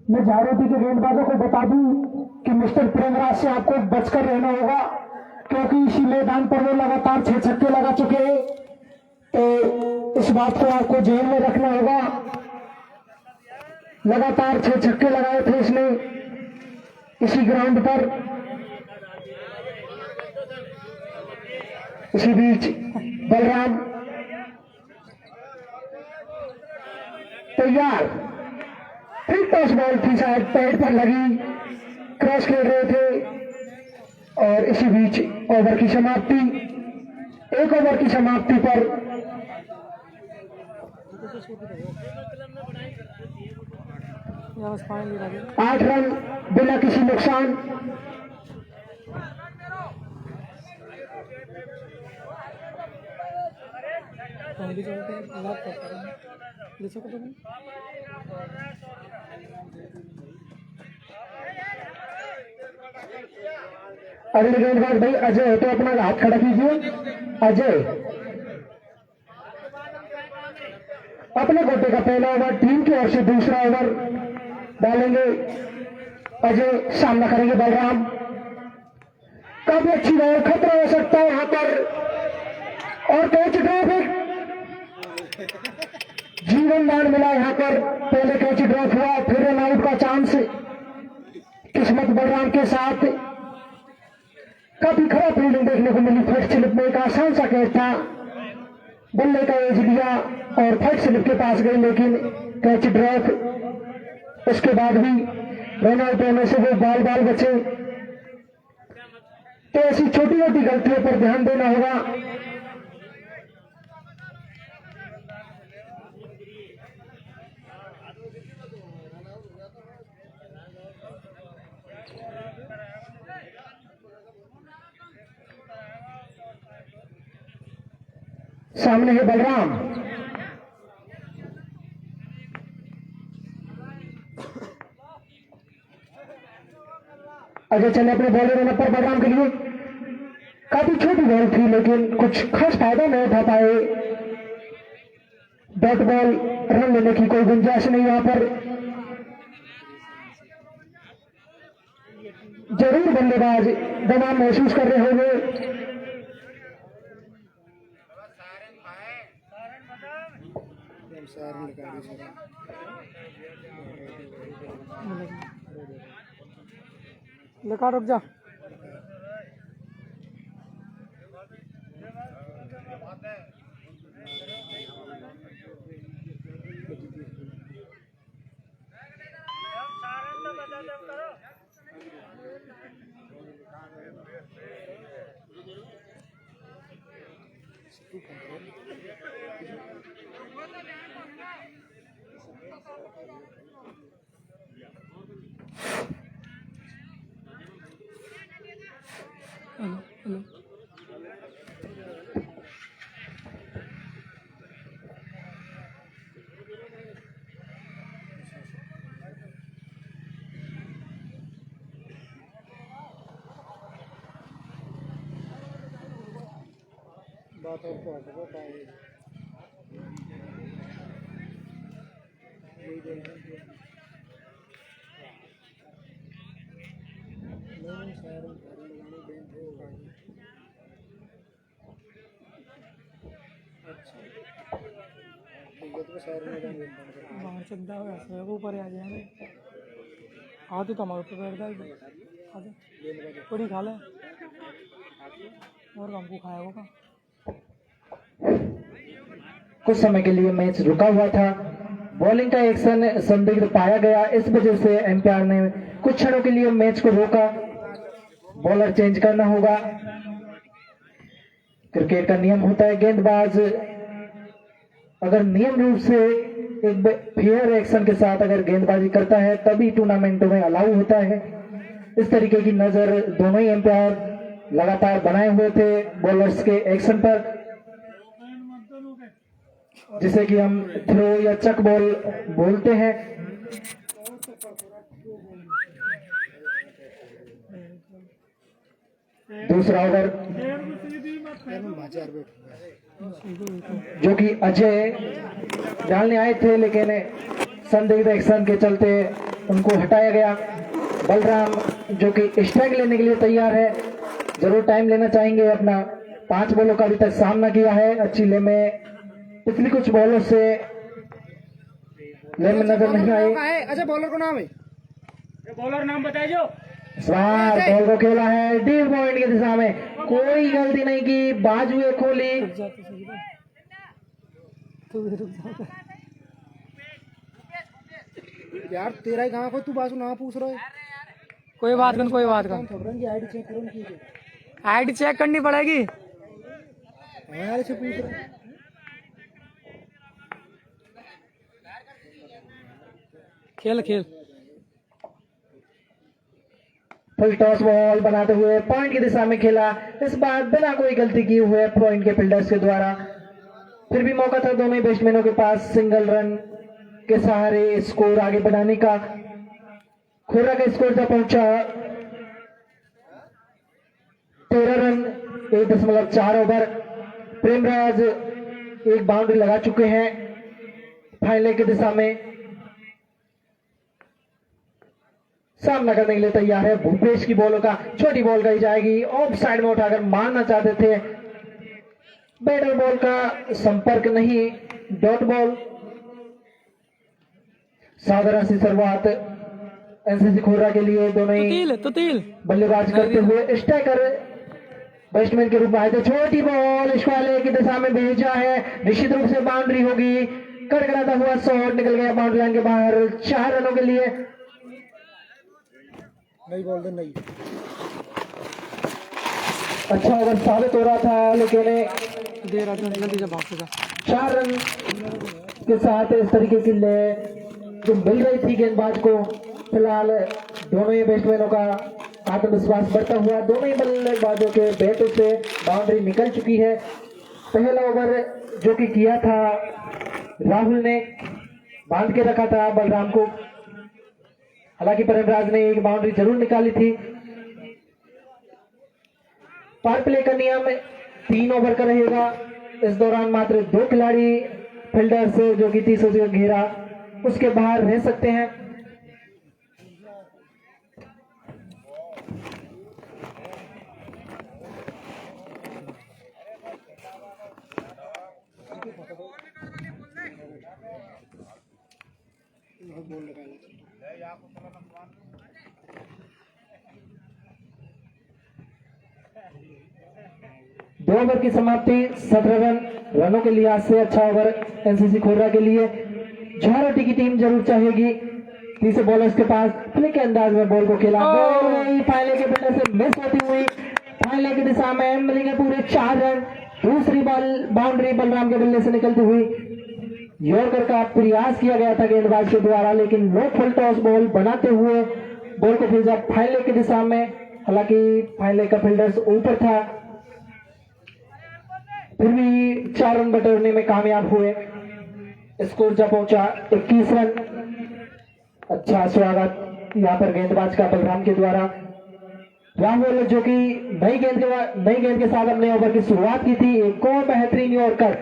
मैं झारोटी के गेंदबाजों को बता दूं कि मिस्टर प्रेमराज से आपको बचकर रहना होगा, क्योंकि इसी मैदान पर वो लगातार 6 छक्के लगा चुके हैं। तो इस बात को आपको जेल में रखना होगा। लगातार 6 छक्के लगाए थे इसने इसी ग्राउंड पर। इसी बीच बलराम तैयार, फिर टॉस बॉल थी, शायद पैड पर लगी, क्रॉस खेल रहे थे। और इसी बीच ओवर की समाप्ति, एक ओवर की समाप्ति पर 8 रन बिना किसी नुकसान। अगले गेंदबाज भाई अजय है, तो अपना हाथ खड़ा कीजिए। अजय अपने गोटे का पहला ओवर, टीम की ओर से दूसरा ओवर डालेंगे। अजय सामना करेंगे बलराम। काफी अच्छी बॉल, खतरा हो सकता है यहां पर, और कैच ड्रॉप है। जीवन दान मिला यहां पर, पहले कैच ड्रॉप हुआ, फिर रन आउट का चांस किस्मत बलराम के साथ। काफी खराब फील्डिंग देखने को मिली। फर्स्ट स्लिप में एक आसान सा कैच था, बल्ले का एज लिया और फर्स्ट स्लिप के पास गए, लेकिन कैच ड्रॉप। उसके बाद भी रन आउट होने से वो बाल बचे। तो ऐसी छोटी छोटी गलतियों पर ध्यान देना होगा। सामने है बलराम। अजय चले अपने बॉलर रन पर बलराम के लिए। काफी छोटी बॉल थी, लेकिन कुछ खास फायदा नहीं उठा पाए। डॉट बॉल, रन लेने की कोई गुंजाइश नहीं यहां पर। जरूर बल्लेबाज दबाव महसूस कर रहे होंगे। लगा रुक जा। हेलो बात और क्या बाहर चलता हो ऐसे ऊपर आ जाएंगे। हाँ तो हमारे ऊपर बैठ जाए, थोड़ी खा ले और हमको खाया होगा। कुछ समय के लिए मैच रुका हुआ था। बॉलिंग का एक्शन संदिग्ध पाया गया, इस वजह से एम्पायर ने कुछ क्षणों के लिए मैच को रोका। बॉलर चेंज करना होगा। क्रिकेट का नियम होता है, गेंदबाज अगर नियम रूप से एक फेयर एक्शन के साथ अगर गेंदबाजी करता है तभी टूर्नामेंटों में अलाउ होता है। इस तरीके की नजर दोनों ही एम्पायर लगातार बनाए हुए थे बॉलर्स के एक्शन पर, जिसे कि हम थ्रो या चक बॉल बोलते हैं। दूसरा ओवर जो कि अजय डालने आए थे, लेकिन संदिग्ध एक्शन के चलते उनको हटाया गया। बलराम जो कि स्ट्राइक लेने के लिए तैयार है, जरूर टाइम लेना चाहेंगे अपना। 5 बॉलों का अभी तक सामना किया है, अच्छी ले में पिछली कुछ बॉलों से ले में नजर नहीं आई। अच्छा बॉलर को नाम है, बॉलर नाम बताइए। स्वार बॉल को खेला है डीप पॉइंट की दिशा में, कोई गलती नहीं की, बाजुए खोली। यार तेरा गाँव को तू बाजू ना पूछ रहा है। कोई बात कर, कोई बात कर। आईडी चेक करनी पड़ेगी। यार से पूछ रहा है। खेल खेल। फुल टॉस बॉल बनाते हुए पॉइंट की दिशा में खेला, इस बार बिना कोई गलती किए हुए पॉइंट के फील्डर्स के द्वारा। फिर भी मौका था दोनों ही बैट्समैनों के पास सिंगल रन के सहारे स्कोर आगे बढ़ाने का। खोरा का स्कोर जब पहुंचा 13 रन 1.4 ओवर। प्रेमराज एक बाउंड्री लगा चुके हैं फाइनल की दिशा में, सामना करने के लिए तैयार है। भूपेश की बॉलों का छोटी बॉल गई जाएगी, ऑफ साइड में उठाकर मारना चाहते थे, बैटर बॉल का संपर्क नहीं, डॉट बॉल। साधारण सी शुरुआत एनसीसी खोरा के लिए, दोनों ही बल्लेबाज करते हुए स्ट्राइकर बैट्समैन के रूप में आए थे। छोटी बॉल स्क्वायर की दिशा में भेजा है, निश्चित रूप से बाउंड्री होगी। कड़कड़ाता हुआ शॉट निकल गया बाउंड्री लाइन के बाहर, 4 रनों के लिए। नहीं बॉल दे नहीं। अच्छा ओवर साबित हो रहा था, लेकिन दे रहा था जल्दी से भागेगा। 4 रन के साथ इस तरीके की ले जो मिल रही थी गेंदबाज को। फिलहाल दोनों ही बैट्समैनों का आत्मविश्वास बढ़ता हुआ, दोनों ही बल्लेबाजों के बैटों से बाउंड्री निकल चुकी है। पहला ओवर जो कि किया था राहुल ने, बांध के रखा था बलराम को, हालांकि प्रेमराज ने एक बाउंड्री जरूर निकाली थी। पावर प्ले का नियम 3 ओवर का रहेगा। इस दौरान मात्र 2 खिलाड़ी फील्डर से जो कि 30 का घेरा उसके बाहर रह सकते हैं। दो ओवर की समाप्ति 17 रनों के लिहाज से अच्छा ओवर एनसीसी खोरा के लिए। झारोटी की टीम जरूर चाहेगी। तीसरे बॉलर्स के पास प्ले के अंदाज में बॉल को खेला, फाइनल के फील्डर से मिस होती हुई फाइनल की दिशा में मिलेंगे पूरे 4 रन। दूसरी बॉल बाउंड्री बलराम के बल्ले से निकलती हुई यॉर्कर का प्रयास किया गया था गेंदबाज के द्वारा, लेकिन नो फुल टॉस बॉल बनाते हुए बॉल को भेजा फाइनल की दिशा में। हालांकि फाइनल का फील्डर्स ऊपर था, फिर भी 4 रन बटोरने में कामयाब हुए। स्कोर जब पहुंचा 21 रन। अच्छा स्वागत यहाँ पर गेंदबाज का बलराम के द्वारा। राहुल जो कि नई गेंद के साथ अपने ओवर की शुरुआत की थी, एक और बेहतरीन यॉर्कर।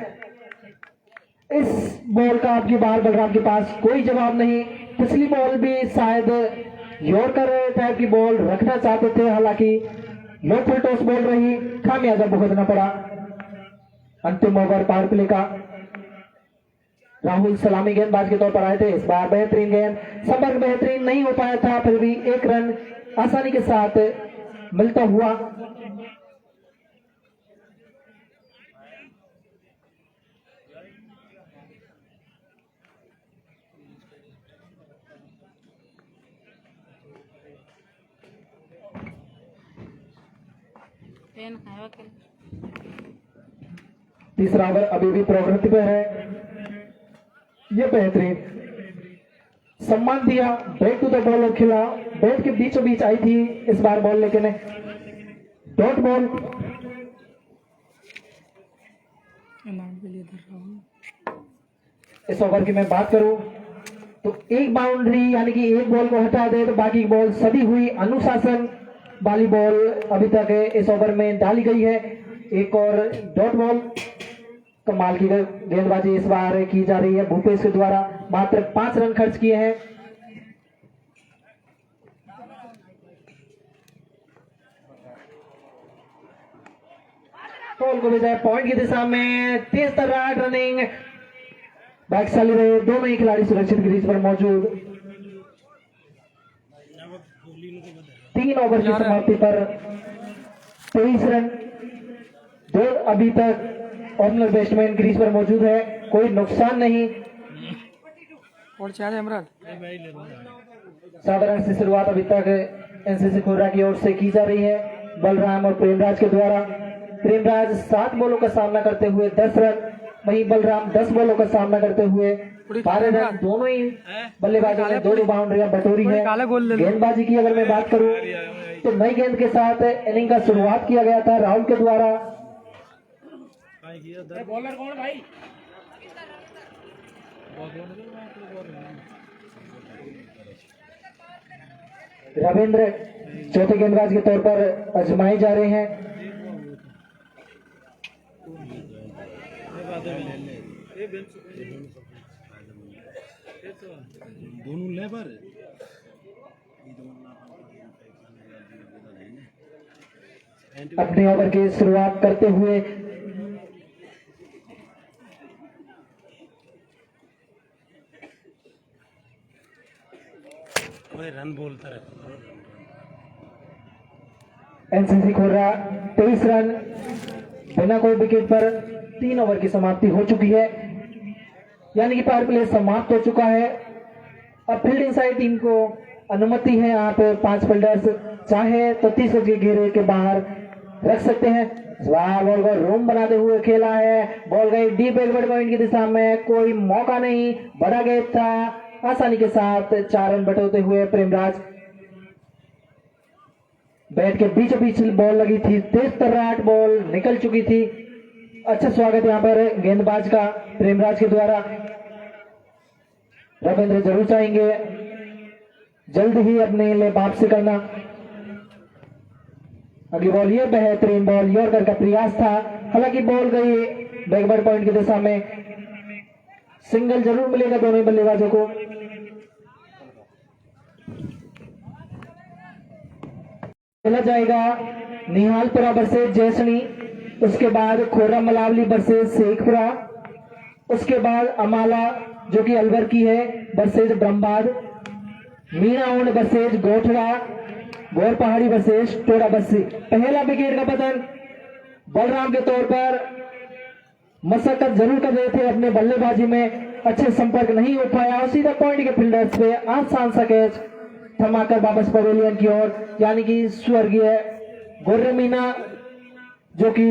इस बॉल का आपकी बार बलराम के पास कोई जवाब नहीं। पिछली बॉल भी शायद यॉर्कर टाइप की बॉल रखना चाहते थे, हालांकि लो फुल टॉस बॉल रही, खामियाजा भुगतना पड़ा। अंतिम ओवर पावर प्ले का। राहुल सलामी गेंदबाज के तौर पर आए थे, इस बार बेहतरीन गेंद, संपर्क बेहतरीन नहीं हो पाया था, फिर भी 1 रन आसानी के साथ मिलता हुआ। तीसरा ओवर अभी भी प्रगति पे है। ये बेहतरीन सम्मान दिया, बैक टू द बॉल खिला, बैट के बीचों बीच आई थी इस बार बॉल, लेकिन डॉट बॉल। इस ओवर की मैं बात करूं तो एक बाउंड्री यानी कि एक बॉल को हटा दे तो बाकी बॉल सदी हुई अनुशासन वाली बॉल अभी तक इस ओवर में डाली गई है। एक और डॉट बॉल। कमाल की गेंदबाजी इस बार की जा रही है भूपेश के द्वारा, मात्र 5 रन खर्च किए हैं। बॉल को भेजा है पॉइंट की दिशा में, तेज तर्रार रनिंग, बैक चल रहे दोनों ही खिलाड़ी सुरक्षित क्रीज पर मौजूद। 3 ओवर की समाप्ति पर 23 रन। 2 अभी तक ओपनर बैट्समैन क्रीज पर मौजूद है, कोई नुकसान नहीं। और चाहे इमरान साधारण से शुरुआत अभी तक एनसीसी खोरा की ओर से की जा रही है, बलराम और प्रेमराज के द्वारा। प्रेमराज 7 बॉलों का सामना करते हुए 10 रन, वहीं बलराम 10 बॉलों का सामना करते हुए 12 रन। दोनों ही बल्लेबाजों ने 2 बाउंड्रियां बटोरी है। गेंदबाजी की अगर मैं बात करूं तो नई गेंद के साथ इनिंग का शुरुआत किया गया था राहुल के द्वारा। बॉलर कौन भाई? रविंद्र चौथे गेंदबाज के तौर पर आजमाए जा रहे हैं। दोनों लेबर अपने ओवर की शुरुआत करते हुए रन बोलता है। एनसीसी खोरा 23 रन बिना कोई विकेट पर 3 ओवर की समाप्ति हो चुकी है, यानी कि पावर प्ले समाप्त हो चुका है। अब फील्डिंग साइड टीम को अनुमति है, आप 5 फील्डर्स चाहे तो 30 गज के घेरे के बाहर रख सकते हैं। बॉल को रूम बनाते हुए खेला है, बॉल गई डीप बैकवर्ड पॉइंट की दिशा में, कोई मौका नहीं, बड़ा गेंद था, आसानी के साथ 4 रन बटोरते हुए प्रेमराज। बैट के बीचों बीच बॉल लगी थी, तेज तर्रार बॉल निकल चुकी थी। अच्छा स्वागत यहाँ पर गेंदबाज का प्रेमराज के द्वारा। रविंद्र जरूर चाहेंगे जल्द ही अपने लिए वापसी करना। अगली बॉल, ये बेहतरीन बॉल यॉर्कर का प्रयास था, हालांकि बॉल गई बैकवर्ड पॉइंट की दिशा में। सिंगल जरूर मिलेगा दोनों ही बल्लेबाजों को। खेला जाएगा निहालपुरा वर्सेस जयसनी, उसके बाद खोरा मलावली वर्सेस शेखपुरा, उसके बाद अमाला जो कि अलवर की है वर्सेस ब्रह्मबाद, मीनाउंड वर्सेस गोठड़ा, गौर पहाड़ी वर्सेस टोड़ा बस्सी। पहला विकेट का पतन बलराम के तौर पर मशक्कत जरूर कर रहे थे अपने बल्लेबाजी में, अच्छे संपर्क नहीं हो पाया और सीधा पॉइंट के फील्डर्स पे आसान सा कैच थमाकर वापस पवेलियन की ओर, यानी कि स्वर्गीय गुर्रे मीना जो कि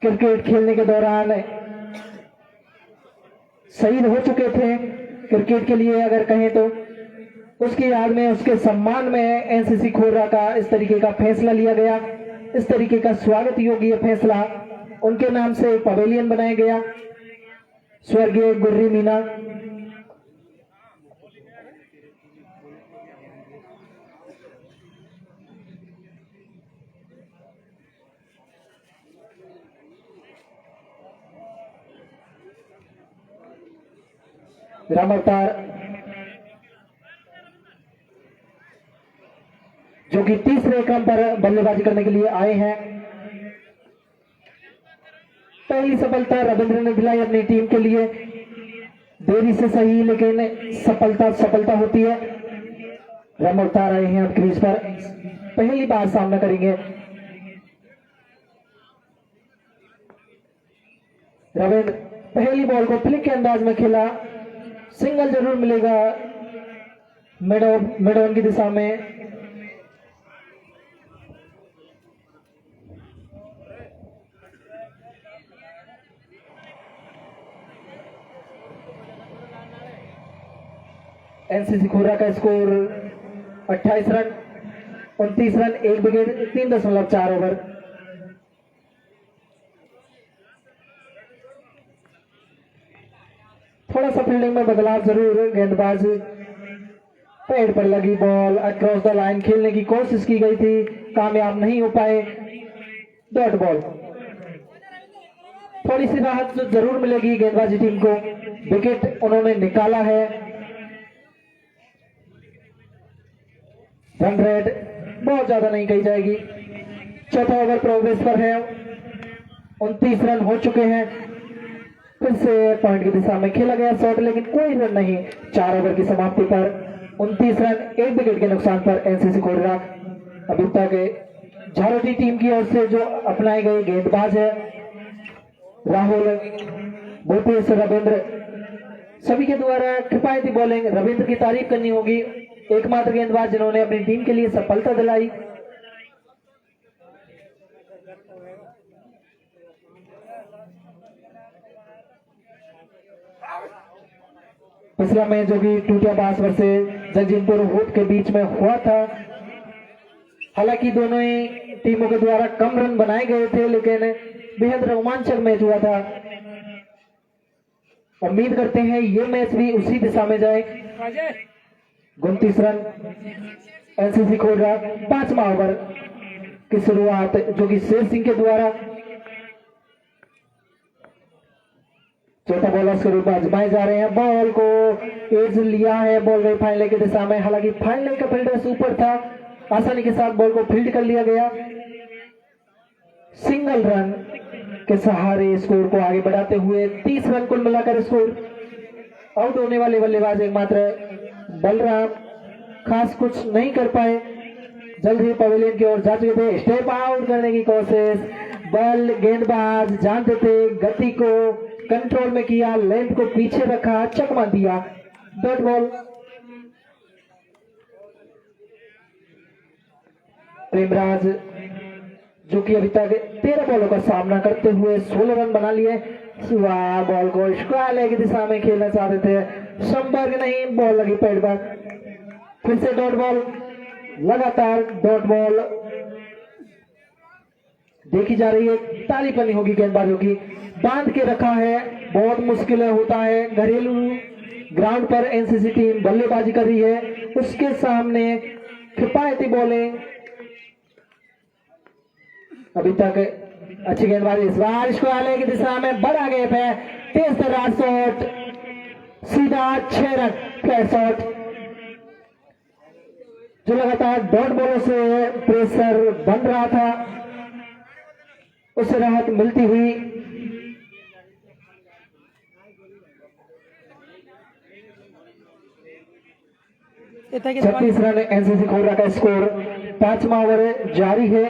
क्रिकेट खेलने के दौरान शहीद हो चुके थे क्रिकेट के लिए अगर कहें तो, उसकी याद में उसके सम्मान में एनसीसी खोरा का इस तरीके का फैसला लिया गया। इस तरीके का स्वागत योग्य फैसला, उनके नाम से पवेलियन बनाया गया, स्वर्गीय गुर्री मीना। विराम अवतार जो कि तीसरे क्रम पर बल्लेबाजी करने के लिए आए हैं। पहली सफलता रविंद्र ने दिलाई अपनी टीम के लिए, देरी से सही लेकिन सफलता होती है। विराम अवतार आए हैं अब क्रीज पर, पहली बार सामना करेंगे। रविंद्र पहली बॉल को फ्लिक के अंदाज में खेला, सिंगल जरूर मिलेगा मिड ऑन की दिशा में। एनसीसी खोरा का score 28 run, 29 run, 1 wicket, 3.4 over. थोड़ा सा फील्डिंग में बदलाव जरूर, गेंदबाज पैड पर लगी बॉल अक्रॉस द लाइन खेलने की कोशिश की गई थी, कामयाब नहीं हो पाए, डॉट बॉल। थोड़ी सी राहत जरूर मिलेगी गेंदबाजी टीम को, विकेट उन्होंने निकाला है। रन रेट बहुत ज्यादा नहीं कही जाएगी। चौथा ओवर प्रोग्रेस पर है, 29 रन हो चुके हैं। फिर से पॉइंट की दिशा में खेला गया शॉट, लेकिन कोई रन नहीं। 4 ओवर की समाप्ति पर 29 रन, 1 विकेट के नुकसान पर एनसीसी कोडरा। अभी तक झारोटी टीम की ओर से जो अपनाए गए गेंदबाज है राहुल, भूपेश, रविंद्र, सभी के द्वारा किफायती बॉलिंग। रविंद्र की तारीफ करनी होगी, एकमात्र गेंदबाज जिन्होंने अपनी टीम के लिए सफलता दिलाई। पिछला मैच जो कि टूटिया बास वर्सेस जगजीतपुर होप के बीच में हुआ था, हालांकि दोनों ही टीमों के द्वारा कम रन बनाए गए थे, लेकिन बेहद रोमांचक मैच हुआ था। उम्मीद करते हैं ये मैच भी उसी दिशा में जाए। 29 रन एनसीसी खोजा। 5वां ओवर की शुरुआत जो कि शेर सिंह के द्वारा चौथा बॉलर के रूप में आजमाए जा रहे हैं। बॉल को एज लिया है, बॉल गई फाइनल की दिशा में, हालांकि फाइनल का फील्डर ऊपर था, आसानी के साथ बॉल को फील्ड कर लिया गया। सिंगल रन के सहारे स्कोर को आगे बढ़ाते हुए 30 रन कुल मिलाकर स्कोर। आउट होने वाले बल्लेबाज एकमात्र बलराम खास कुछ नहीं कर पाए, जल्द ही पवेलियन की ओर जा चुके थे। स्टेप आउट करने की कोशिश, बल गेंदबाज जानते थे, गति को कंट्रोल में किया, लेंथ को पीछे रखा, चकमा दिया, डॉट बॉल। प्रेमराज जो कि अभी तक 13 बॉलों का सामना करते हुए 16 रन बना लिए। बॉल को स्क्वायर की दिशा में खेलना चाहते थे, संपर्क नहीं, बॉल लगी पैड पर, फिर से डॉट बॉल, लगातार डॉट बॉल देखी जा रही है। ताली पनी होगी गेंदबाजों की, बांध के रखा है, बहुत मुश्किल होता है। घरेलू ग्राउंड पर एनसीसी टीम बल्लेबाजी कर रही है, उसके सामने किफायती बॉलिंग। अभी तक अच्छी गेंदबाजी, इस बार स्क्वायर की दिशा में बड़ा गैप है, तेज तर्रार शॉट, सीधा 6 रन फ्लैट शॉट। जो लगातार डॉट बॉलों से प्रेशर बन रहा था, उससे राहत मिलती हुई। इतना 36 रन एनसीसी खोरा का स्कोर। 5वां ओवर जारी है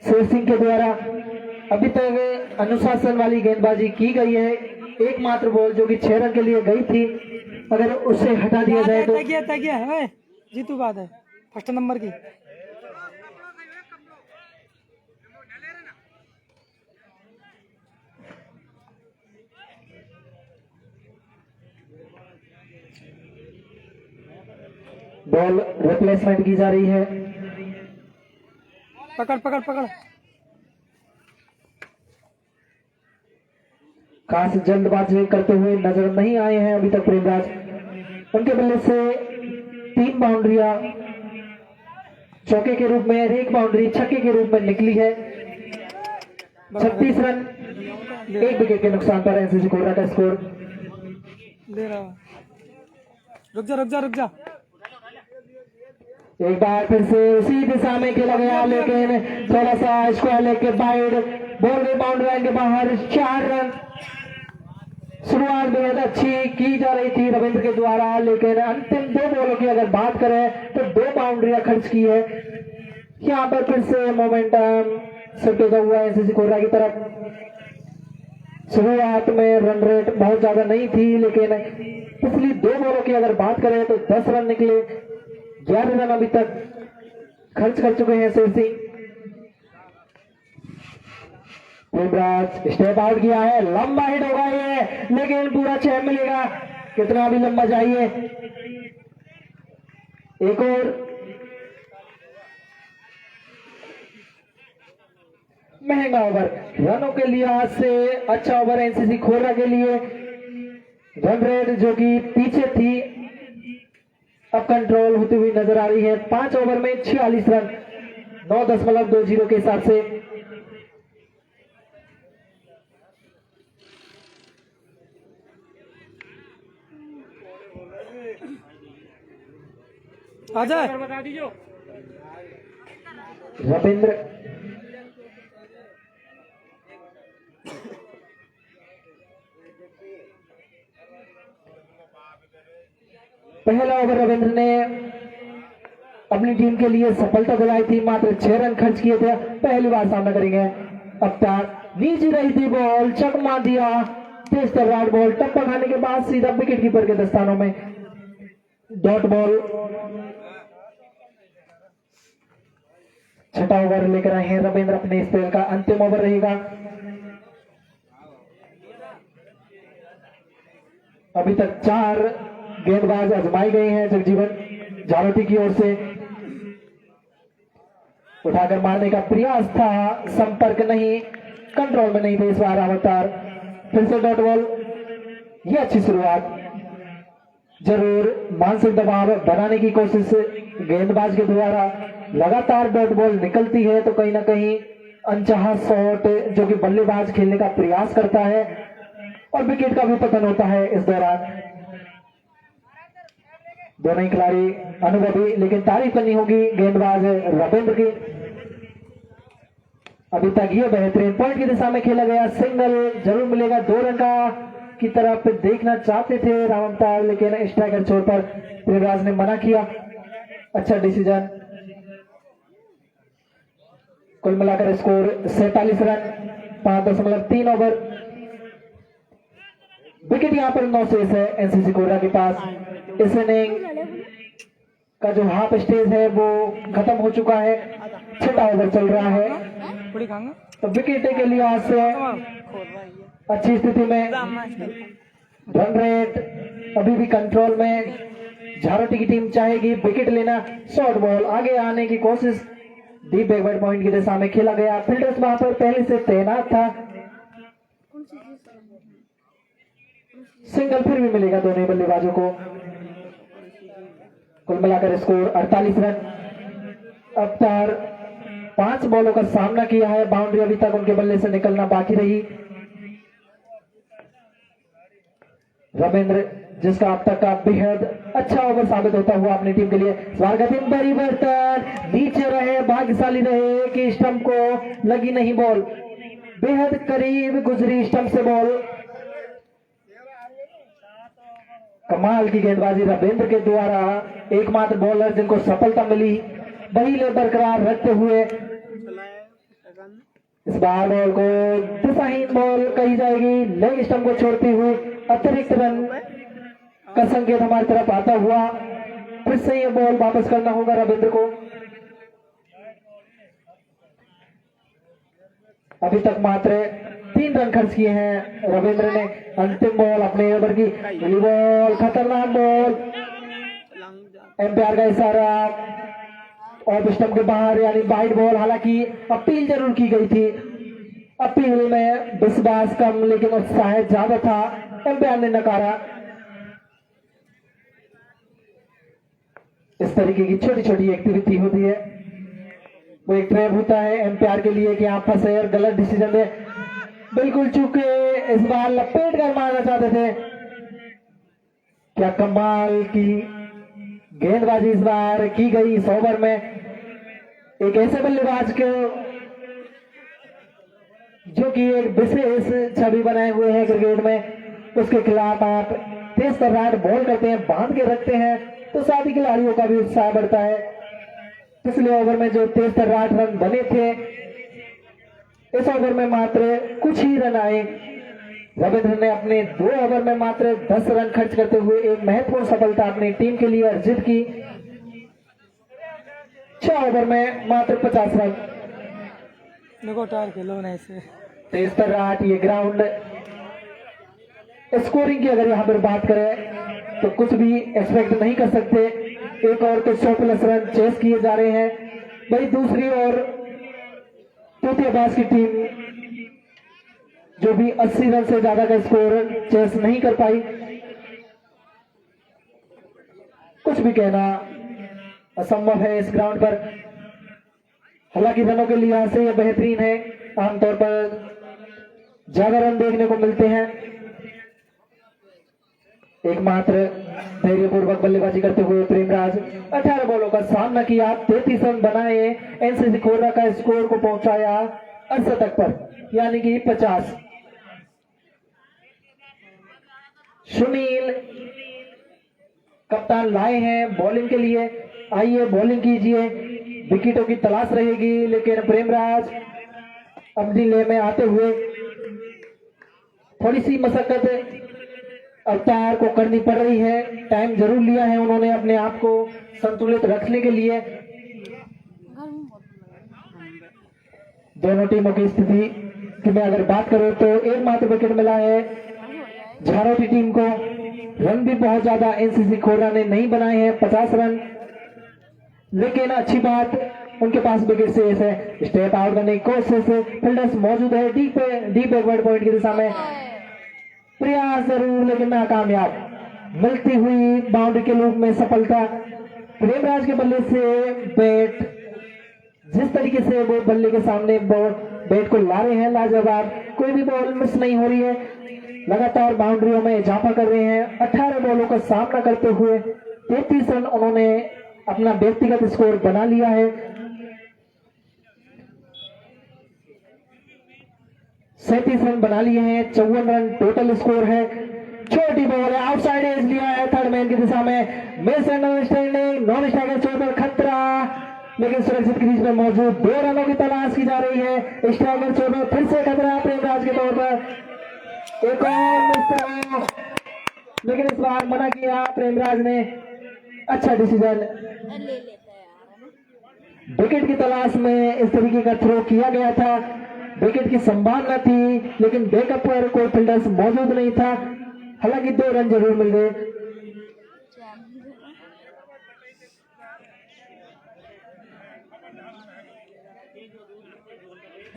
शेर सिंह के द्वारा। अभी तक अनुशासन वाली गेंदबाजी की गई है। एकमात्र बॉल जो कि 6 रन के लिए गई थी, अगर उसे हटा दिया जाए तो तगिया है जीतू बात है फर्स्ट नंबर की। बॉल रिप्लेसमेंट की जा रही है। पकड़ पकड़ पकड़। खास जल्दबाजी करते हुए नजर नहीं आए हैं अभी तक प्रेमराज। उनके बल्ले से 3 बाउंड्रियां चौके के रूप में, 1 बाउंड्री छक्के के रूप में निकली है। 36 रन, 1 विकेट के नुकसान पर एनसीसी कोबरा का स्कोर। दे रहा, रुक जा रुक जा रुक जा। एक बार फिर से उसी दिशा में खेला गया, लेकिन थोड़ा सा स्क्वायर लेग के बाइड, बॉल गई बाउंड्री लाइन के बाहर। 4 रन। शुरुआत बेहद अच्छी की जा रही थी रविंद्र के द्वारा, लेकिन अंतिम 2 बॉलों की अगर बात करें तो 2 बाउंड्रियां खर्च की है। यहाँ पर फिर से मोमेंटम शिफ्ट होता हुआ एनसीसी कोबरा की तरफ। शुरुआत में रन रेट बहुत ज्यादा नहीं थी, लेकिन पिछली 2 बॉलों की अगर बात करें तो 10 रन निकले। 11 रन अभी तक खर्च कर चुके हैं शेर सिंह। प्रेमराज स्टेप आउट किया है, लंबा हिट होगा ये, लेकिन पूरा 6 मिलेगा। कितना भी लंबा चाहिए, एक और। महंगा ओवर रनों के लिहाज से, अच्छा ओवर एनसीसी खोरा के लिए। रन रेट जो कि पीछे थी अब कंट्रोल होती हुई नजर आ रही है। 5 ओवर में 46 रन, 9.20 के हिसाब से। आ जाए रविंद्र पहला ओवर रविंद्र ने अपनी टीम के लिए सफलता दिलाई थी, मात्र 6 रन खर्च किए थे। पहली बार सामना करेंगे। अब तक नीचे रही थी बॉल, चकमा दिया, तेज तर्रार बॉल, टप्पा खाने के बाद सीधा विकेट कीपर के दस्तानों में डॉट बॉल। छठा ओवर लेकर आए हैं रविंद्र, अपने स्पेल का अंतिम ओवर रहेगा। अभी तक 4 गेंदबाज आजमाए गए हैं। जगजीवन झालोटी की ओर से उठाकर मारने का प्रयास था, संपर्क नहीं, कंट्रोल में नहीं थे इस बार अवतार। फिर से डॉट बॉल। ये अच्छी शुरुआत, जरूर मानसिक दबाव बनाने की कोशिश गेंदबाज के द्वारा। लगातार डॉट बॉल निकलती है तो कहीं ना कहीं अनचाहा शॉट जो कि बल्लेबाज खेलने का प्रयास करता है और विकेट का भी पतन होता है इस दौरान। दोनों ही खिलाड़ी अनुभवी, लेकिन तारीफ करनी होगी गेंदबाज रविंद्र की। अभी तक ये बेहतरीन पॉइंट की दिशा में खेला गया, सिंगल जरूर मिलेगा। 2 रन का की तरफ देखना चाहते थे रावमतार, लेकिन स्ट्राइकर छोर पर प्रेमराज ने मना किया। अच्छा डिसीजन। कुल मिलाकर स्कोर 47 रन, 5.3 ओवर। विकेट यहां पर 9 शेष है एनसीसी कोबरा के पास। इस इनिंग का जो हाफ स्टेज है वो खत्म हो चुका है। 6वां ओवर चल रहा है तो विकेट के लिहाज से अच्छी स्थिति में, रन रेट अभी भी कंट्रोल में। झारोटी की टीम चाहेगी विकेट लेना। शॉर्ट बॉल आगे आने की कोशिश, डीप बैकवर्ड पॉइंट की दिशा में खेला गया। फील्डर्स वहां पर पहले से तैनात था। सिंगल फिर भी मिलेगा दोनों बल्लेबाजों को। कुल मिलाकर स्कोर 48 रन। अब तक 5 बॉलों का सामना किया है। बाउंड्री अभी तक उनके बल्ले से निकलना बाकी रही। रविंद्र जिसका अब तक का बेहद अच्छा ओवर साबित होता हुआ अपनी टीम के लिए। स्वागतिम परिवर्तन, नीचे रहे, भाग्यशाली रहे कि स्टंप को लगी नहीं बॉल, बेहद करीब गुजरी स्टंप से बॉल। कमाल की गेंदबाजी रविंद्र के द्वारा, एकमात्र बॉलर जिनको सफलता मिली वही ले बरकरार रखते हुए इस बार बॉल को दिशाहीन बॉल कही जाएगी। लेग स्टंप को छोड़ती हुई अतिरिक्त रन का संकेत हमारी तरफ आता हुआ। फिर से ये बॉल वापस करना होगा रविंद्र को। अभी तक मात्र 3 रन खर्च किए हैं रविंद्र ने। अंतिम बॉल अपने ओवर की बॉल, खतरनाक बॉल, एम्पायर का इशारा, ऑफ स्टंप के बाहर यानी वाइड बॉल। हालांकि अपील जरूर की गई थी, अपील में विश्वास कम लेकिन उत्साह ज्यादा था, एम्पायर ने नकारा। इस तरीके की छोटी छोटी एक्टिविटी होती है, वो एक ट्रैप होता है एम्पायर के लिए कि आप फंसे और गलत डिसीजन दे। बिल्कुल चूके इस बार लपेट कर मारना चाहते थे। क्या कमाल की गेंदबाजी इस बार की गई इस ओवर में। एक ऐसे बल्लेबाज को जो कि एक विशेष छवि बनाए हुए हैं क्रिकेट में, उसके खिलाफ आप तेज तर्रार बॉल करते हैं, बांध के रखते हैं तो साथ ही खिलाड़ियों का भी उत्साह बढ़ता है। पिछले ओवर में जो तेज तर्रार रन बने थे, इस ओवर में मात्र कुछ ही रन आए। रविंद्र ने अपने 2 ओवर में मात्र 10 रन खर्च करते हुए एक महत्वपूर्ण सफलता अपनी टीम के लिए अर्जित की। 6 ओवर में मात्र 50 रन। देखो टायर खेलो ना ऐसे। तेज तर्रार ये ग्राउंड। स्कोरिंग की अगर यहाँ पर बात करें तो कुछ भी एक्सपेक्ट नहीं कर सकते। एक और तो 100+ रन चेस किए जा रहे हैं, वही दूसरी ओर तृतीयबाज की टीम जो भी 80 रन से ज्यादा का स्कोर चेस नहीं कर पाई। कुछ भी कहना असंभव है इस ग्राउंड पर। हालांकि रनों के लिहाज से यह बेहतरीन है, आमतौर पर ज्यादा रन देखने को मिलते हैं। एकमात्र धैर्यपूर्वक बल्लेबाजी करते हुए प्रेमराज 18 बॉलों का सामना किया, 33 रन बनाए, एनसीसी खोर्रा का स्कोर को पहुंचाया 68 पर, यानी कि 50। सुनील कप्तान लाए हैं बॉलिंग के लिए, आइए बॉलिंग कीजिए, विकेटों की तलाश रहेगी, लेकिन प्रेमराज अपनी ले में आते हुए थोड़ी सी मशक्कत अवतार को करनी पड़ रही है। टाइम जरूर लिया है उन्होंने अपने आप को संतुलित रखने के लिए। दोनों टीमों की स्थिति की मैं अगर बात करूं तो एकमात्र विकेट मिला है झारोटी टीम को। रन भी बहुत ज्यादा एनसीसी खोर्रा ने नहीं बनाए हैं, 50 रन, लेकिन अच्छी बात उनके पास विकेट से है। स्टेप आउट करने की कोशिश, फील्डर्स मौजूद है डीप बैकवर्ड पॉइंट की दिशा में, प्रयास जरूर लेकिन नाकामयाब। मिलती हुई बाउंड्री के लूप में सफलता। प्रेमराज के बल्ले से बैट, जिस तरीके से वो बल्ले के सामने बैट को ला रहे हैं, लाजवाब, कोई भी बॉल मिस नहीं हो रही है, लगातार बाउंड्रियों में इजाफा कर रहे हैं। 18 बॉलों का सामना करते हुए 33 रन उन्होंने अपना व्यक्तिगत स्कोर बना लिया है। 37 रन बना लिए हैं, 54 रन टोटल स्कोर है। छोटी बॉल है, आउटसाइड एज लिया है थर्ड मैन की दिशा में, मिस अंडरस्टैंडिंग, नॉन स्ट्राइकर छोर पर खतरा, लेकिन सुरक्षित क्रीज में मौजूद 2 रनों की तलाश की जा रही है। स्ट्राइकर छोर पर फिर से खतरा प्रेमराज के तौर पर, एक और मिस, लेकिन इस बार मना किया प्रेमराज ने। अच्छा डिसीजन, विकेट की तलाश में इस तरीके का थ्रो किया गया था, विकेट की संभावना थी, लेकिन बैकअप पर कोई फील्डर्स मौजूद नहीं था, हालांकि 2 रन जरूर मिल गए।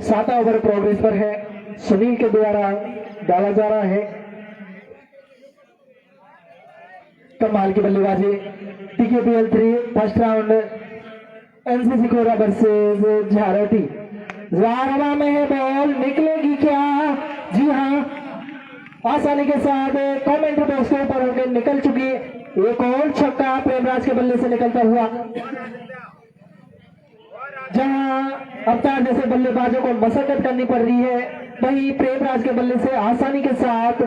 सातवां ओवर प्रोग्रेस पर है, सुनील के द्वारा डाला जा रहा है। कमाल की बल्लेबाजी, टीकेपीएल 3 फर्स्ट राउंड, एनसीसी खोर्रा वर्सेस झारोटी। हवा में है, बॉल निकलेगी क्या? जी हाँ, आसानी के साथ कमेंट्री बॉक्स के ऊपर होकर निकल चुकी। एक और छक्का प्रेमराज के बल्ले से निकलता हुआ, जहां अवतार जैसे बल्लेबाजों को मशक्कत करनी पड़ रही है, वहीं प्रेमराज के बल्ले से आसानी के साथ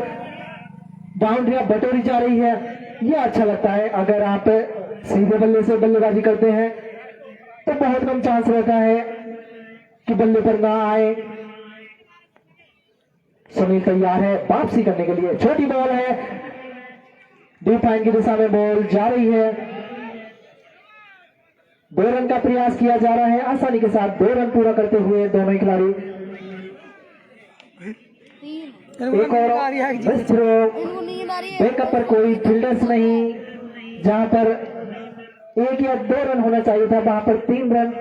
बाउंड्रियां बटोरी जा रही है। यह अच्छा लगता है। अगर आप सीधे बल्ले से बल्लेबाजी करते हैं तो बहुत कम चांस रहता है कि बल्ले पर ना आए। सुनील तैयार है वापसी करने के लिए, छोटी बॉल है, डीप लाइन की दिशा में बॉल जा रही है। 2 रन का प्रयास किया जा रहा है, आसानी के साथ 2 रन पूरा करते हुए दोनों ही खिलाड़ी। एक और बैकअप पर कोई फील्डर्स नहीं, जहां पर 1 या 2 रन होना चाहिए था, वहां पर 3 रन,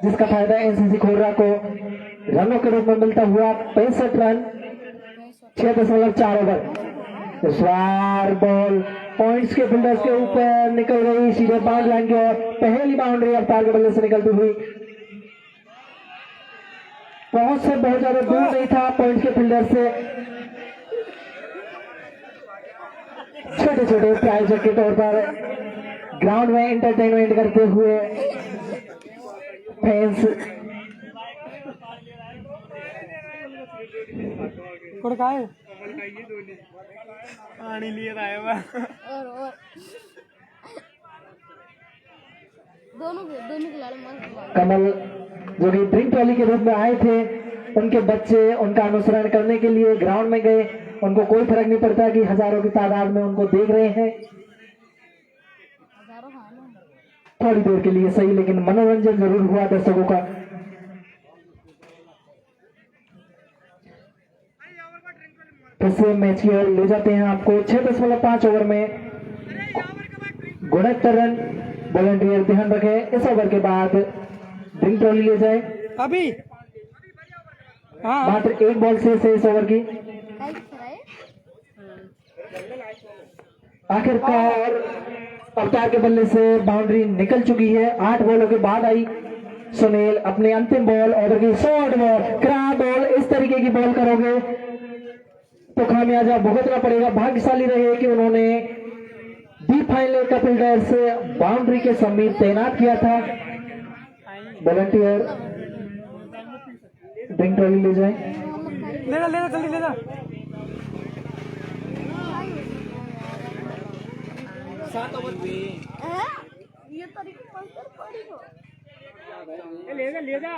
जिसका फायदा एनसीसी खोर्रा को रनों के रूप में मिलता हुआ 65 रन 6.4 ओवर। इस बार बॉल पॉइंट्स के फील्डर्स के ऊपर निकल गई, सीधे बाउंड्री लाइन की ओर। पहली बाउंड्री अवतार के बल्ले से निकलती हुई, बहुत से बहुत ज्यादा दूर नहीं था पॉइंट्स के फील्डर से। छोटे छोटे प्राइजर के तौर पर ग्राउंड में एंटरटेनमेंट करते हुए फैंस पानी लिए आया और दोनों खिलाड़ी कमल जो कि ड्रिंक ट्रॉली के रूप में आए थे, उनके बच्चे उनका अनुसरण करने के लिए ग्राउंड में गए। उनको कोई फर्क नहीं पड़ता कि हजारों की तादाद में उनको देख रहे हैं। थोड़ी देर के लिए सही, लेकिन मनोरंजन जरूर हुआ दर्शकों का। फिर से मैच की ओर ले जाते हैं आपको। 6.5 ओवर में 69 रन। वॉलंटियर ध्यान रखें, इस ओवर के बाद ड्रिंक ट्रॉली ले जाए। अभी हाँ, मात्र 1 बॉल से इस ओवर की। आखिरकार अवतार के बल्ले से बाउंड्री निकल चुकी है। 8 बॉलों के बाद आई सुनील अपने अंतिम बॉल, ओवर की शॉर्ट बॉल, क्रॉस बॉल, इस तरीके की बॉल करोगे तो खामियाजा भुगतना पड़ेगा। भाग्यशाली रहे कि उन्होंने डी फाइनल का फील्डर से बाउंड्री के समीप तैनात किया था। वॉलंटियर ड्रिंक ट्रॉली ले जाए। ले जा जल्दी ले जा। ये तारीख पंचर पड़ी हो। ले जा।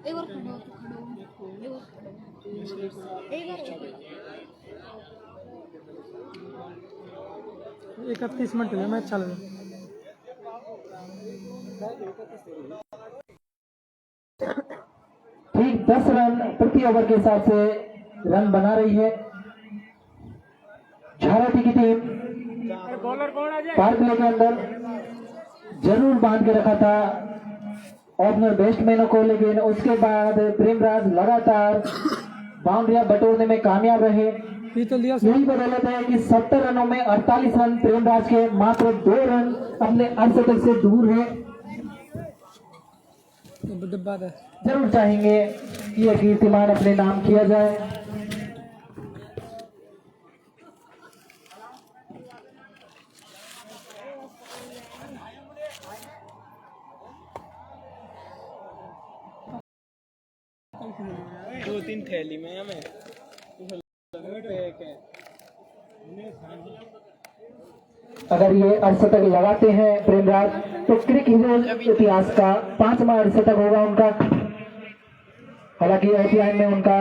एक बार खड़ो एक बार 31 मिनट हुए मैच चल रहा। ठीक 10 रन प्रति ओवर के हिसाब से रन बना रही है झारखंड की टीम। पावर प्ले के अंदर जरूर बांध के रखा था ओपनर बैट्समैनों को, लेकिन उसके बाद प्रेमराज लगातार बाउंड्रियां बटोरने में कामयाब रहे। यही बदौलत है कि 70 रनों में 48 रन प्रेमराज के मात्र 2 रन अपने अर्धशतक से दूर है। जरूर चाहेंगे कि यह कीर्तिमान अपने नाम किया जाए। दो तीन थैली में हमें अगर ये अर्धशतक लगाते हैं प्रेमराज तो क्रिक हीरोज इतिहास का 5वां अर्धशतक होगा उनका। हालांकि ओपीआई में उनका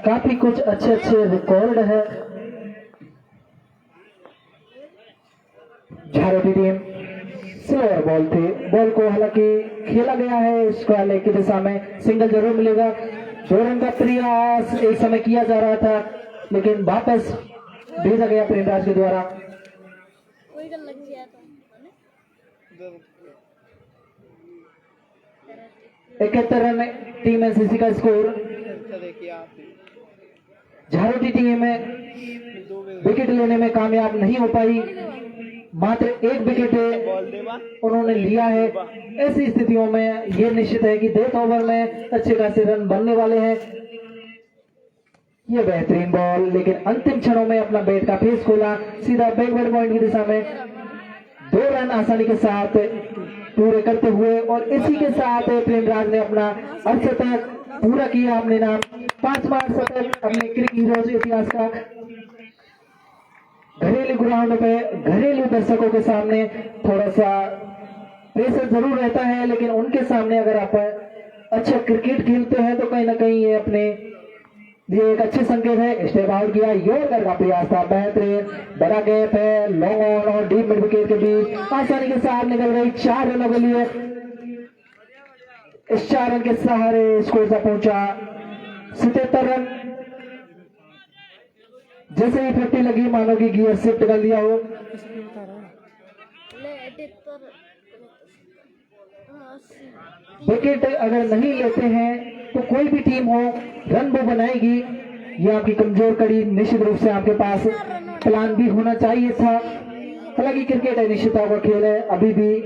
काफी कुछ अच्छे रिकॉर्ड है। झारखंड टीम स्लोअर बॉल थी, बॉल को हालांकि खेला गया है इसको आने की दिशा में, सिंगल जरूर मिलेगा। 2 रन का प्रयास एक समय किया जा रहा था लेकिन वापस भेजा गया प्रेमराज के द्वारा। कोई गल लग गया था 71 रन टीम एनसीसी का स्कोर। झारखंड टीम विकेट लेने में कामयाब नहीं हो पाई, मात्र 1 विकेट उन्होंने लिया है। ऐसी स्थितियों में यह निश्चित है कि डेथ ओवर में अच्छे खासे रन बनने वाले हैं। यह बेहतरीन बॉल, लेकिन अंतिम क्षणों में अपना बैट का फेस खोला, सीधा बैकवर्ड पॉइंट की दिशा में 2 रन आसानी के साथ पूरे करते हुए, और इसी के साथ प्रेमराज ने अपना अर्धशतक पूरा किया अपने नाम। 5वां अर्धशतक अपने क्रिकेट हीरोज इतिहास का। घरेलू ग्राउंड पे घरेलू दर्शकों के सामने थोड़ा सा प्रेशर जरूर रहता है, लेकिन उनके सामने अगर आप अच्छा क्रिकेट खेलते हैं तो कहीं ना कहीं ये अपने लिए एक अच्छे संकेत है। स्टेप आउट किया, यॉर्कर का प्रयास था, बेहतरीन, बड़ा गैप है लॉन्ग ऑन और डीप मिड विकेट के बीच, आसानी के साथ निकल गई 4 रनों के लिए। इस 4 रन के सहारे स्कोर से पहुंचा 77 रन। जैसे ही 50 लगी मानो कि गियर शिफ्ट कर लिया हो। विकेट अगर नहीं लेते हैं तो कोई भी टीम हो रन वो बनाएगी, ये आपकी कमजोर कड़ी। निश्चित रूप से आपके पास प्लान भी होना चाहिए था। हालांकि क्रिकेट अनिश्चितता का खेल है, अभी भी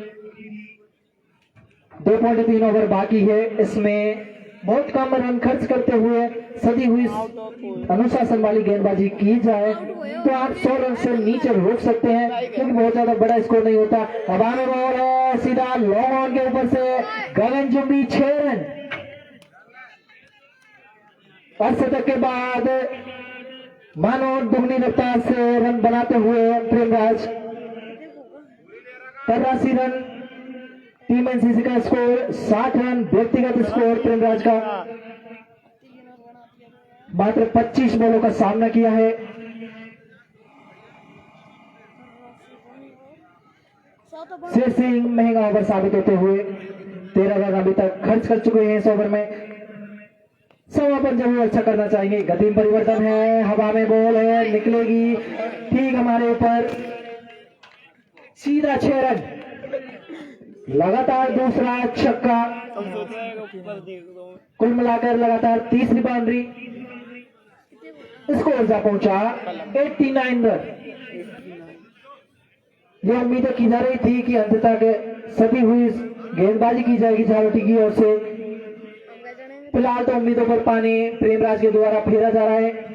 2.3 ओवर बाकी है। इसमें बहुत कम रन खर्च करते हुए सदी हुई अनुशासन वाली गेंदबाजी की जाए तो आप 100 रन से नीचे रोक सकते हैं, क्योंकि बहुत ज्यादा बड़ा स्कोर नहीं होता। हवा में बॉल है, सीधा लॉन्ग ऑन के ऊपर से गगनचुंबी 6 रन। अर्धशतक के बाद मानो दुगनी रफ्तार से रन बनाते हुए प्रेमराज 83 रन। टीम एनसीसी का स्कोर 60 रन, व्यक्तिगत स्कोर प्रेमराज का मात्र 25 बॉलों का सामना किया है। शेर सिंह महंगा ओवर साबित होते हुए 13 रन अभी तक खर्च कर चुके हैं इस ओवर में। सवा पर जरूर अच्छा करना चाहिए। गति में परिवर्तन है, हवा में बॉल है, निकलेगी ठीक हमारे ऊपर, सीधा 6 रन। लगातार दूसरा छक्का, कुल मिलाकर लगातार तीसरी बाउंड्री। स्कोर जा पहुंचा 89 रन। यह उम्मीद की जा रही थी कि अंत तक सदी हुई गेंदबाजी की जाएगी झालोटी की ओर से। फिलहाल तो उम्मीदों पर पानी प्रेमराज के द्वारा फेरा जा रहा है।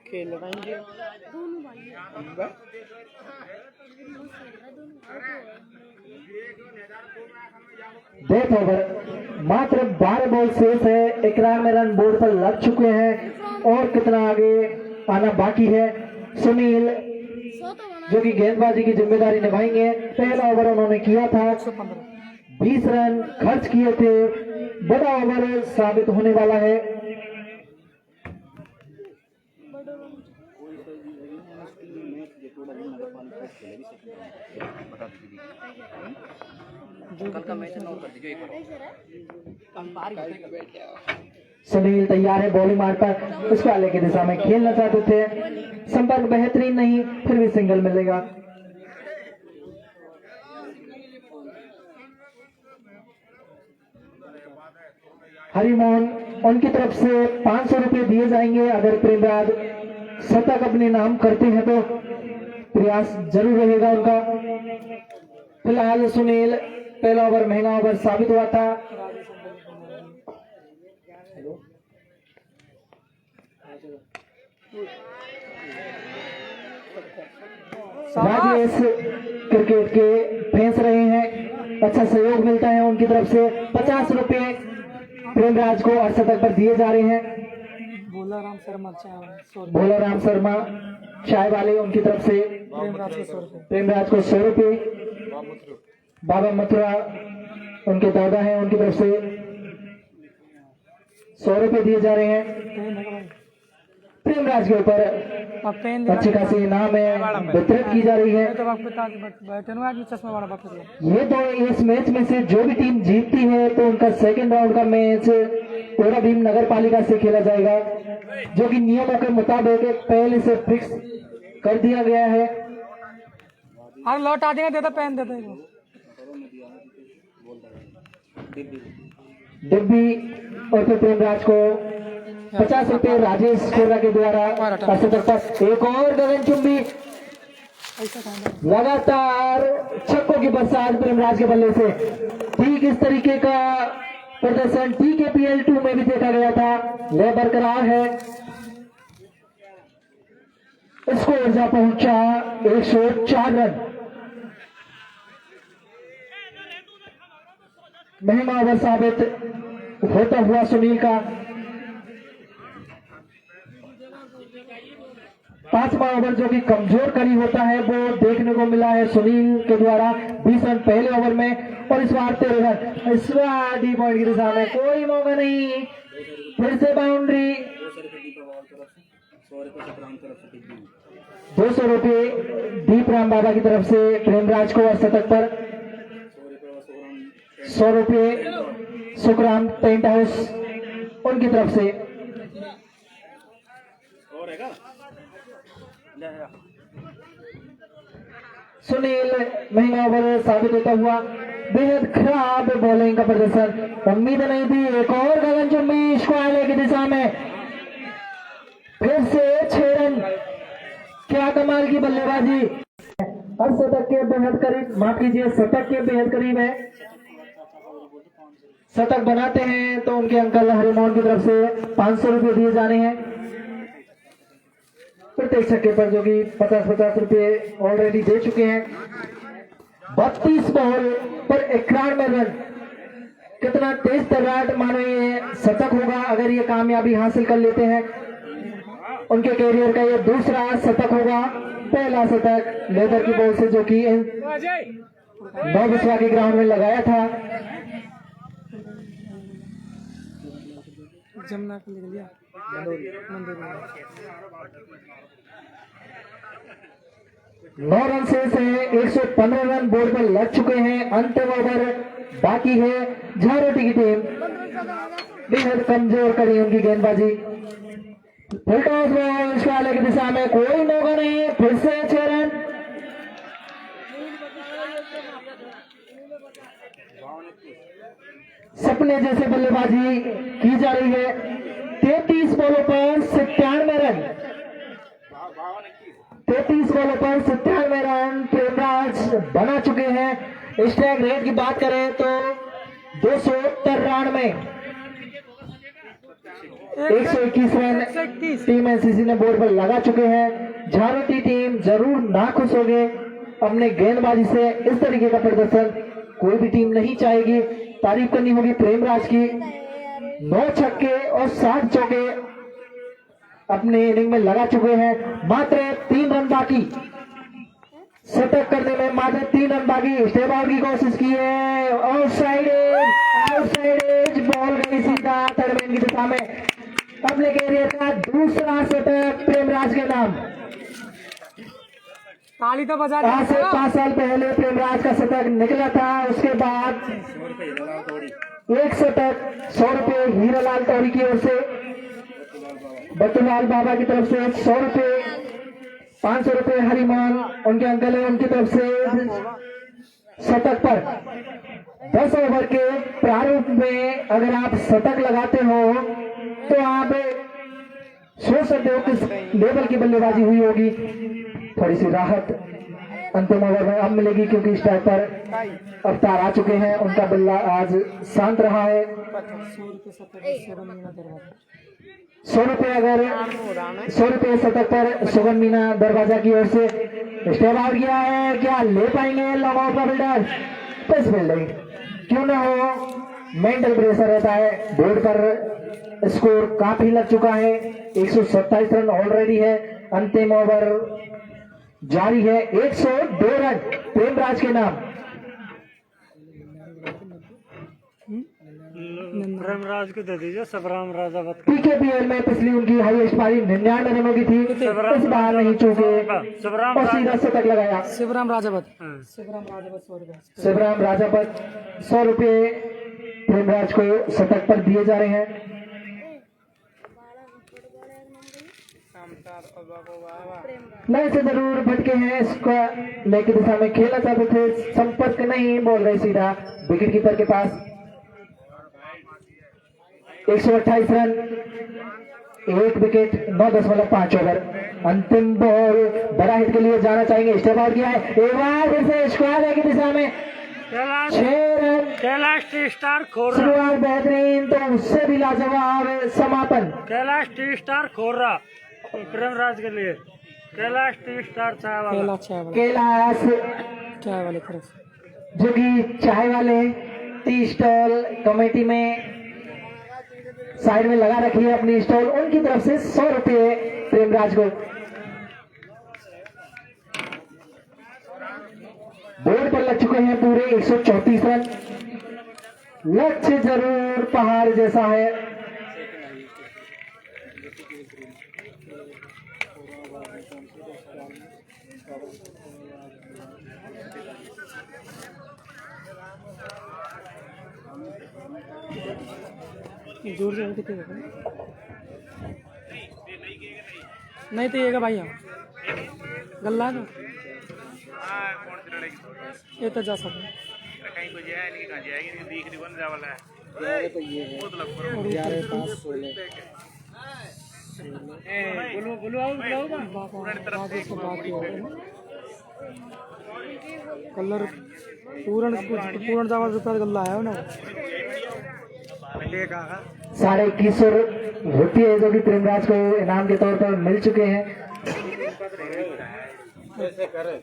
खेल रहे डेथ ओवर, मात्र 12 बॉल शेष है। 91 रन बोर्ड पर लग चुके हैं और कितना आगे आना बाकी है। सुनील जो कि गेंदबाजी की जिम्मेदारी निभाएंगे। पहला ओवर उन्होंने किया था, 20 रन खर्च किए थे। बड़ा ओवर साबित होने वाला है। सुनील तैयार है बॉलिंग मार पर, उस वाले की दिशा में खेलना चाहते थे। संपर्क बेहतरीन नहीं, फिर भी सिंगल मिलेगा। हरिमोहन उनकी तरफ से 500 रुपए दिए जाएंगे। अगर प्रेमराज शतक अपने नाम करते हैं तो प्रयास जरूर रहेगा उनका। फिलहाल सुनील पहला ओवर महंगा ओवर साबित हुआ था। राजेश क्रिकेट के फैंस रहे हैं, अच्छा सहयोग मिलता है उनकी तरफ से। 50 रुपए प्रेमराज को अर्धशतक पर दिए जा रहे हैं। भोलाराम शर्मा चाय, भोलाराम शर्मा चाय वाले उनकी तरफ से प्रेमराज को 100 रुपए। बाबा मथुरा उनके दादा हैं, उनकी तरफ से 100 रुपए दिए जा रहे हैं। प्रेमराज के ऊपर अच्छी खासी इनाम है वितरित की जा रही है। ये तो इस मैच में से जो भी टीम जीतती है तो उनका सेकंड राउंड का मैच पूरा भीम नगर पालिका से खेला जाएगा, जो कि नियमों के मुताबिक पहले से फिक्स कर दिया गया है। अरे लौट आ देंगे, देता पेन देता है। डिब्बी और फिर प्रेमराज को 50 रुपए राजेश कोरा के द्वारा अर्धशतक पर। एक और गगनचुंबी, लगातार छक्कों की बरसात प्रेमराज के बल्ले से। ठीक इस तरीके का प्रदर्शन TKPL 2 में भी देखा गया था। वह बरकरार है। स्कोर जा पहुंचा 104 रन। महंगा ओवर साबित होता हुआ सुनील का। 5वां ओवर जो कि कमजोर कड़ी होता है वो देखने को मिला है सुनील के द्वारा। 20 रन पहले ओवर में और इस बार 13 रन। इस बार डी पॉइंट की दिशा में कोई मौका नहीं, फिर से बाउंड्री। 200 रुपए दीप राम बाबा की तरफ से प्रेमराज को अर्धशतक पर। 100 रुपए सुखराम टेंट हाउस उनकी तरफ से। सुनील महंगा ओवर साबित होता हुआ। बेहद खराब बॉलिंग का प्रदर्शन, उम्मीद नहीं थी। एक और गगनचुंबी स्क्वायर की दिशा में फिर से 6 रन। क्या कमाल की बल्लेबाजी। अर्धशतक के बेहद करीब, माफ कीजिए शतक के बेहद करीब है। शतक बनाते हैं तो उनके अंकल हरिमोहन की तरफ से 500 रुपये दिए जाने हैं प्रत्येक छक्के पर, जो कि 50-50 रुपये ऑलरेडी दे चुके हैं। 32 बॉल पर 91 रन, कितना तेज तर्राट मानो ये शतक होगा अगर ये कामयाबी हासिल कर लेते हैं। उनके कैरियर का ये दूसरा शतक होगा। पहला शतक लेदर की बॉल से जो कि नौबिस्वा के ग्राउंड में लगाया था। जमुना को लिख लिया, मंदोरी 9 रन शेष है, 115 रन बोर्ड पर लग चुके हैं। अंतिम ओवर बाकी है। झारोटी की टीम बेहद कमजोर करी उनकी गेंदबाजी। फुल टॉस बॉल इस वाले की दिशा में, कोई मौका नहीं। फिर से 6 रन। सपने जैसे बल्लेबाजी की जा रही है। 33 बॉलों पर 97 रन, 33 बॉलों पर 97 रन प्रेमराज बना चुके हैं। स्ट्राइक रेट की बात करें तो 293, 121 रन टीम एनसीसी ने बोर्ड पर लगा चुके हैं। झारोटी टीम जरूर नाखुश होंगे अपने गेंदबाजी से। इस तरीके का प्रदर्शन कोई भी टीम नहीं चाहेगी। तारीफ करनी होगी प्रेमराज की। 9 छक्के और 7 चौके अपने इनिंग में लगा चुके हैं। मात्र 3 रन बाकी, शतक करने में मात्र 3 रन बाकी। स्टेप आउट की कोशिश की है, आउटसाइड एज बॉल गई सीधा थर्ड मैन की दिशा में। अपने कैरियर का दूसरा शतक प्रेमराज के नाम। ताली तो बजा आज से 5 साल पहले प्रेमराज का शतक निकला था। उसके बाद एक शतक 100 रुपये हीरालाल तौरी की ओर से, बतुलाल बाबा की तरफ से 100 रुपये, 500 रुपये हरिमान उनके अंकल है उनकी तरफ से शतक पर। 10 ओवर के प्रारूप में अगर आप शतक लगाते हो तो आप सोच सकते हो किस लेवल की बल्लेबाजी हुई होगी। थोड़ी सी राहत अंतिम ओवर में अब मिलेगी क्योंकि स्ट्राइक पर अवतार आ चुके हैं। उनका बल्ला आज शांत रहा है। 100 रुपये अगर 100 रुपये शतक पर सुगम मीना दरवाजा की ओर से स्टेप आउट किया है। क्या ले पाएंगे लॉन्ग आउट का बिल्डर? पेस फील्डिंग क्यों ना हो, मेंटल प्रेशर रहता है। बोर्ड पर स्कोर काफी लग चुका है, 127 रन ऑलरेडी है। अंतिम ओवर जारी है, 102 रन प्रेमराज के नाम। प्रेमराज को दे दीजिए, सबराम राजावत पीकेपीएल में पिछली उनकी हाईएस्ट पारी 99 रनों की थी। इस बार नहीं चूके और सीधा शतक लगाया। शिवराम राजावत, शिवराम राजावत 100 रुपये प्रेमराज को शतक पर दिए जा रहे हैं। नहीं से जरूर भटके हैं, इसको लेके दिशा में खेलना चाहते थे, संपर्क नहीं, बोल रहे सीधा विकेट कीपर के पास। 128 रन, 1 विकेट, 9.5 ओवर। अंतिम बॉल बड़ा हिट के लिए जाना चाहेंगे। स्टेप आउट किया है, एक बार फिर से स्क्वायर की दिशा में 6 रन। कैलाश टी स्टार खोर शुरुआत बेहतरीन तो उससे भी लाजवाब समापन। कैलाश टी स्टार खोर रहा प्रेमराज के लिए। कैलाश टी स्टार चाय वाला, कैलाश चाय वाले तरफ जो कि चाय वाले टी स्टॉल कमेटी में साइड में लगा रखी है अपनी स्टॉल, उनकी तरफ से 100 रुपये प्रेमराज को। बोर्ड पर लग चुके हैं पूरे 134 रन। लक्ष्य जरूर पहाड़ जैसा है। जोर से कितने नहीं तो ये भाई गल्ला तो ये तो जा सकते कहीं को जाए नहीं कहाँ जाएगी नहीं दिख नहीं बन रहा वाला है तो ये है 11,516 बोलो आओ आगे से बात ही हो गई कलर पूर्ण चावल रुपये गल्ला है ना 21,500 रुपये जो कि प्रेमराज को इनाम के तौर पर मिल चुके हैं। ऐसे करे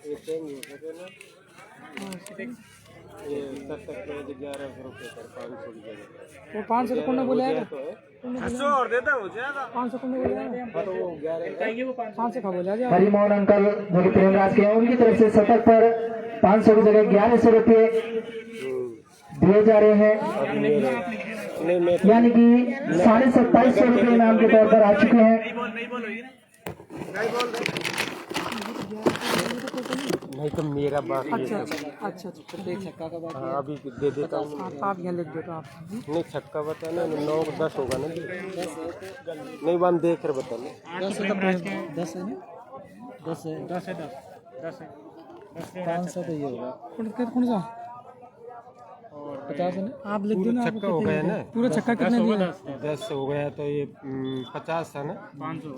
ये चेंज हो सके ना ये 11,000 रुपये पर 500 की जगह वो 500 रुपये ने बोला है तो है 500 और देता हो ज्यादा 500 रुपये ने बोला है हाँ, तो वो 11 500 का बोला जा हरिमोहन अंकल जो कि प्रेमराज के हैं उनकी तरफ से शतक पर 500 की जगह 1100 रुपये दिए जा रहे हैं, नहीं मैं यानी कि 27,500 रुपये इनाम के तौर पर आ चुके हैं। नहीं तो मेरा बात अच्छा अच्छा देख छक्का का बात हाँ अभी दे देता हूँ आप यहाँ लिख दो तो आप नहीं छक्का बताना 9 10 होगा ना नहीं वो हम देख कर बताना 10 है ना 10 है 10 है 500 तो ये होगा कौन सा 50 है ना आप लिख दो ना छक्का हो गया ना पूरा छक्का कितने दिया 10 हो गया तो ये 50 है ना 500